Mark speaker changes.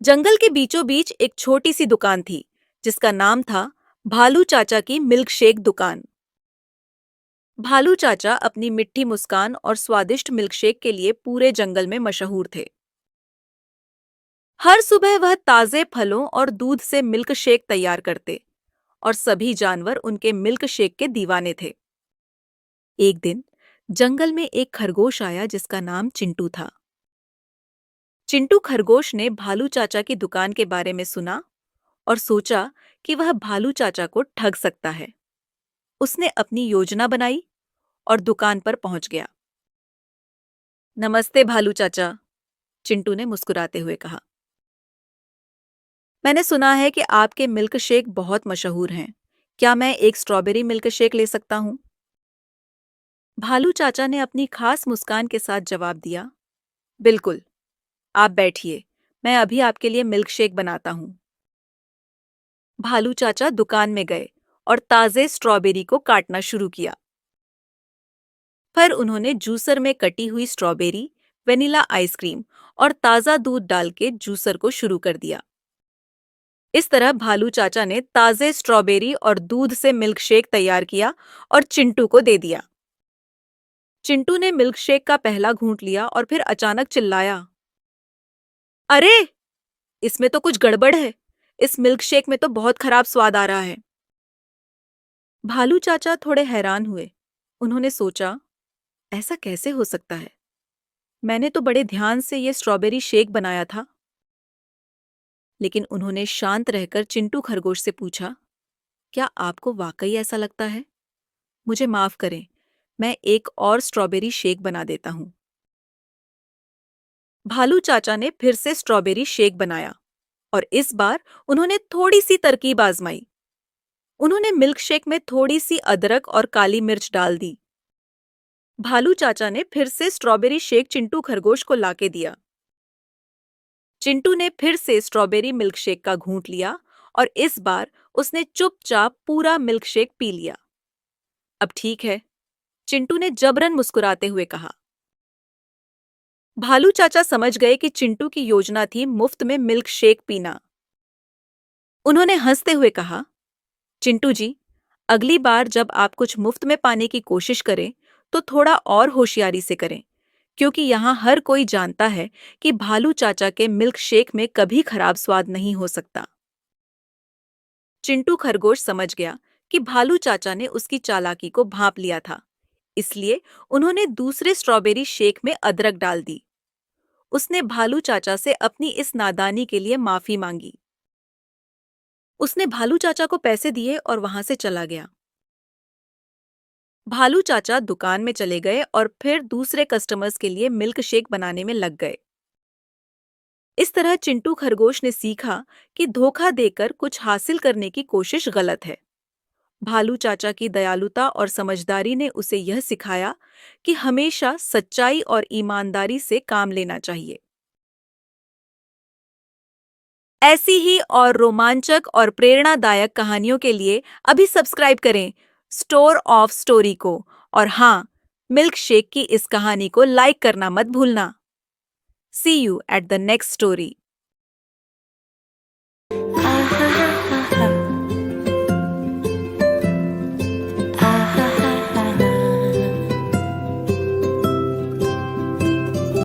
Speaker 1: जंगल के बीचों बीच एक छोटी सी दुकान थी जिसका नाम था भालू चाचा की मिल्क शेक दुकान। भालू चाचा अपनी मिट्टी मुस्कान और स्वादिष्ट मिल्क शेक के लिए पूरे जंगल में मशहूर थे। हर सुबह वह ताजे फलों और दूध से मिल्क शेक तैयार करते और सभी जानवर उनके मिल्क शेक के दीवाने थे। एक दिन जंगल में एक खरगोश आया जिसका नाम चिंटू था। चिंटू खरगोश ने भालू चाचा की दुकान के बारे में सुना और सोचा कि वह भालू चाचा को ठग सकता है। उसने अपनी योजना बनाई और दुकान पर पहुंच गया। नमस्ते भालू चाचा, चिंटू ने मुस्कुराते हुए कहा। मैंने सुना है कि आपके मिल्क शेक बहुत मशहूर हैं। क्या मैं एक स्ट्रॉबेरी मिल्क शेक ले सकता हूँ? भालू चाचा ने अपनी खास मुस्कान के साथ जवाब दिया, बिल्कुल, आप बैठिए, मैं अभी आपके लिए मिल्क शेक बनाता हूँ। भालू चाचा दुकान में गए और ताजे स्ट्रॉबेरी को काटना शुरू किया। फिर उन्होंने जूसर में कटी हुई स्ट्रॉबेरी, वेनिला आइसक्रीम और ताज़ा दूध डाल के जूसर को शुरू कर दिया। इस तरह भालू चाचा ने ताजे स्ट्रॉबेरी और दूध से मिल्क शेक तैयार किया और चिंटू को दे दिया। चिंटू ने मिल्क शेक का पहला घूंट लिया और फिर अचानक चिल्लाया, अरे! इसमें तो कुछ गड़बड़ है। इस मिल्क शेक में तो बहुत खराब स्वाद आ रहा है। भालू चाचा थोड़े हैरान हुए। उन्होंने सोचा, ऐसा कैसे हो सकता है? मैंने तो बड़े ध्यान से ये स्ट्रॉबेरी शेक बनाया था। लेकिन उन्होंने शांत रहकर चिंटू खरगोश से पूछा, क्या आपको वाकई ऐसा लगता है? मुझे माफ करें, मैं एक और स्ट्रॉबेरी शेक बना देता हूँ। भालू चाचा ने फिर से स्ट्रॉबेरी शेक बनाया और इस बार उन्होंने थोड़ी सी तरकीब आजमाई। उन्होंने मिल्क शेक में थोड़ी सी अदरक और काली मिर्च डाल दी। भालू चाचा ने फिर से स्ट्रॉबेरी शेक चिंटू खरगोश को लाके दिया। चिंटू ने फिर से स्ट्रॉबेरी मिल्कशेक का घूंट लिया और इस बार उसने चुपचाप पूरा मिल्कशेक पी लिया। अब ठीक है, चिंटू ने जबरन मुस्कुराते हुए कहा। भालू चाचा समझ गए कि चिंटू की योजना थी मुफ्त में मिल्कशेक पीना। उन्होंने हंसते हुए कहा, चिंटू जी, अगली बार जब आप कुछ मुफ्त में पाने की कोशिश करें तो थोड़ा और होशियारी से करें, क्योंकि यहाँ हर कोई जानता है कि भालू चाचा के मिल्क शेक में कभी खराब स्वाद नहीं हो सकता। चिंटू खरगोश समझ गया कि भालू चाचा ने उसकी चालाकी को भांप लिया था, इसलिए उन्होंने दूसरे स्ट्रॉबेरी शेक में अदरक डाल दी। उसने भालू चाचा से अपनी इस नादानी के लिए माफी मांगी। उसने भालू चाचा को पैसे दिए और वहां से चला गया। भालू चाचा दुकान में चले गए और फिर दूसरे कस्टमर्स के लिए मिल्क शेक बनाने में लग गए। इस तरह चिंटू खरगोश ने सीखा कि धोखा देकर कुछ हासिल करने की कोशिश गलत है। भालू चाचा की दयालुता और समझदारी ने उसे यह सिखाया कि हमेशा सच्चाई और ईमानदारी से काम लेना चाहिए। ऐसी ही और रोमांचक और प्रेरणादायक कहानियों के लिए अभी सब्सक्राइब करें स्टोर ऑफ स्टोरी को। और हाँ, मिल्क शेक की इस कहानी को लाइक करना मत भूलना। See you at the next story.